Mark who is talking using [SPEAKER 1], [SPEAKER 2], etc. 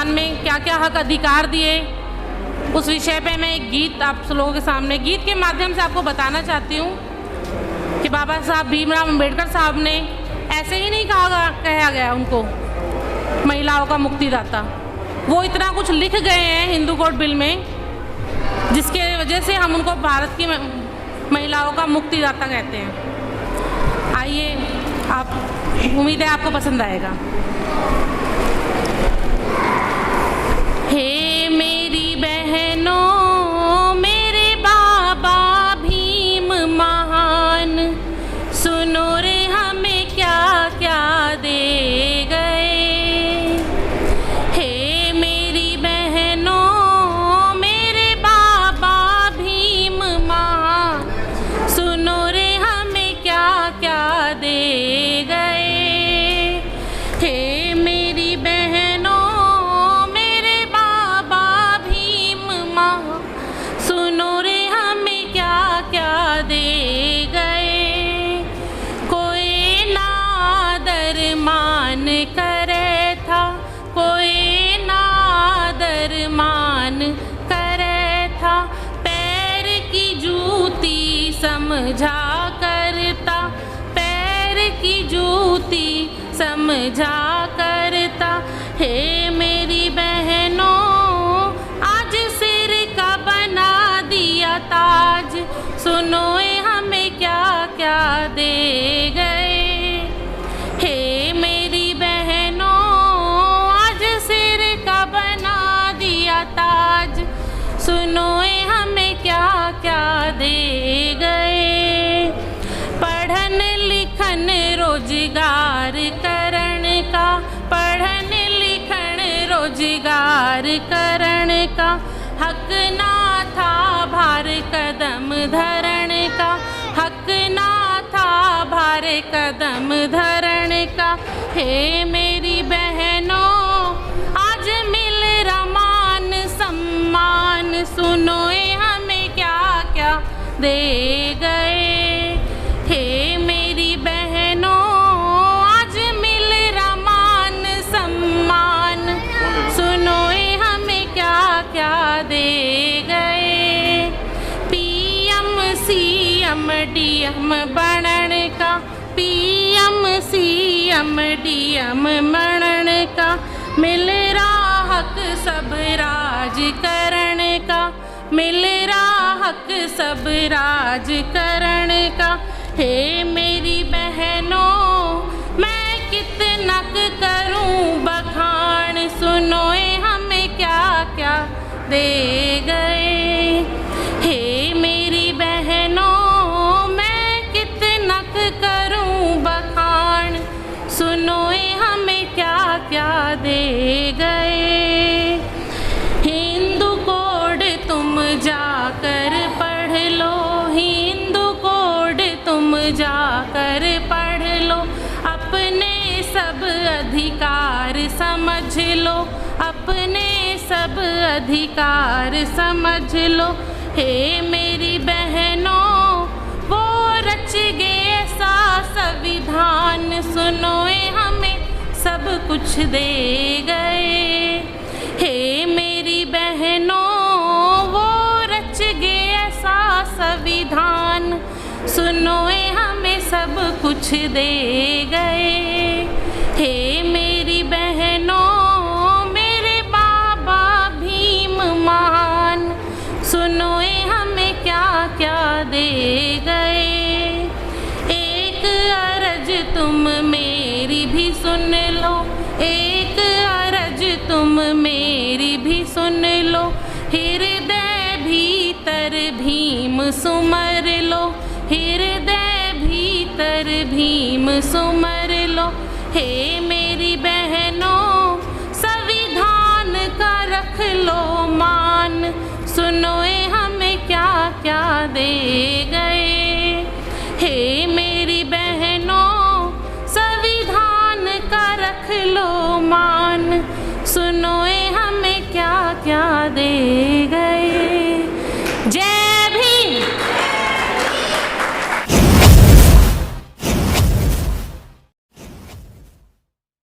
[SPEAKER 1] संविधान में क्या क्या हक अधिकार दिए, उस विषय पे मैं एक गीत आप लोगों के सामने गीत के माध्यम से आपको बताना चाहती हूँ कि बाबा साहब भीमराव अम्बेडकर साहब ने ऐसे ही नहीं कहा गया उनको महिलाओं का मुक्तिदाता। वो इतना कुछ लिख गए हैं हिंदू कोड बिल में, जिसके वजह से हम उनको भारत की महिलाओं का मुक्तिदाता कहते हैं। आइए, आप उम्मीद है आपको पसंद आएगा। हे मेरी बहनों, मेरे बाबा भीम महान, सुनो रे हमें क्या क्या दे गए। हे मेरी बहनों, मेरे बाबा भीम महान, सुनो रे हमें क्या क्या दे गए। हे मेरी बहनों, मेरे बाबा भीम महान, सुनो रे हमें क्या क्या दे गए। कोई नादर मान करे था, कोई नादर मान करे था, पैर की जूती समझा करता, पैर की जूती समझा करता। हे मेरी बहनों, आज सिर का बना दिया ताज, सुनो ये हमें क्या क्या दे गए। हे मेरी बहनों, आज सिर का बना दिया ताज, सुनो ये हमें क्या क्या दे गए। पढ़न लिखन रोजगार करण का, पढ़न लिखन रोजगार करण का, हक ना था भार कदम धरण का, हक ना था भार कदम धरण का। हे मेरी बहनों, आज मिल रमान सम्मान, सुनो ये हमें क्या क्या दे गए। हे मेरी बहनों, आज मिल रमान सम्मान, सुनो ये हमें क्या क्या दे गए। पीएम सीएम डीएम बनने का, पीएम सीएम डीएम बनने का, मिल रहा हक सब राज करने का, मिल रहा हक सब राज करने का। हे मेरी बहनों, मैं कितना करूं बखान, सुनो ये हमें क्या क्या दे गए। हे मेरी बहनों, मैं कितना करूं बखान, सुनो ये हमें क्या क्या दे गए। हिंदू कोड तुम जाकर पढ़ लो, हिंदू कोड तुम जाकर पढ़ लो, अपने सब अधिकार समझ लो, अपने सब अधिकार समझ लो। हे मेरी बहनों, वो रच गए ऐसा संविधान, सुनो ये हमें सब कुछ दे गए। हे मेरी बहनों, वो रच गए ऐसा संविधान, सुनो ये हमें सब कुछ दे गए। हे मेरी बहनों, मेरे बाबा भीम महान, सुनो ये हमें क्या क्या दे गए। एक अर्ज तुम मेरी भी सुन लो, एक अर्ज तुम मेरी भी सुन लो, हृदय भीतर भीम सुमर लो, हृदय भीतर भीम सुमर लो। हे मेरी बहनों, संविधान का रख लो मान, सुनो ये हमें क्या क्या दे गए। हे मेरी बहनों, संविधान का रख लो मान, सुनो